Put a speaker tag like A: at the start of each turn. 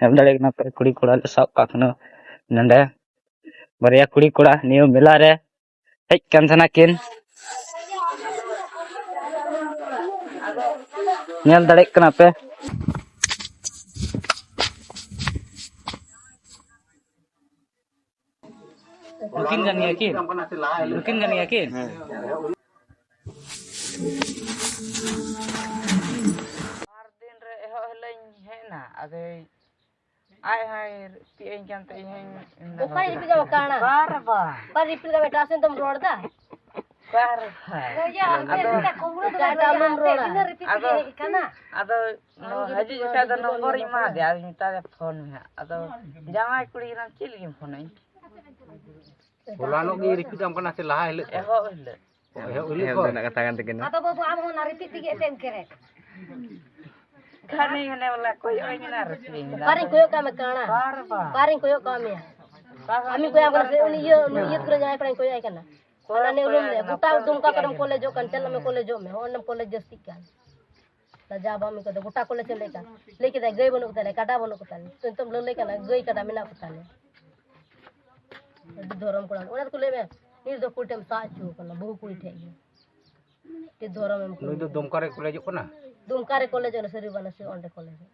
A: M दाड़े कना पे कुड़ी कोड़ा ले साब काखनो नंडे बरिया कुड़ी कोड़ा नियो मेला रे हेज कान थाना किन नेल दाड़े कना पे Mungkin kan yakin? Mungkin kan yakin? Ardin re eho heleng hena ade ai hai ti en kan te hen
B: Bukan itu juga kana.
A: Barba.
B: Par itu juga beta sen tom road da.
A: Barba.
B: Ya, ada kubur tu ada alun road. Ini repeat lagi kana.
A: Ado no haji jasa ada nomor ima de adi minta de phone me ado jamai kudi ran chil gim phone ai.
C: Bolano gi repeat am kana se laha hele.
A: Eho hele.
C: Eho uli ko nak katakan tekan.
B: Atau babu amo na repeat lagi tem kere.
A: Kani hene wala koi oi na resi.
B: Paring koyo kami kana.
A: Barba.
B: Paring koyo kami. Kami koyo am kana uni ye kure jai paring koyo ai kana. Ona ne ulum le buta dumka kadam college kan chal me college me onam college jasti kan. Jab ami kade buta college le kan. Leke da gay bonu kutale kada bonu kutale. Tuntem le kana gay kada mina kutale. Doram kuran. Ona kule me ni do kutem sachu kana bohu kui the. Ke doram em
C: Lu do domkare college ko na.
B: Dumkare college na seri bana se onde college.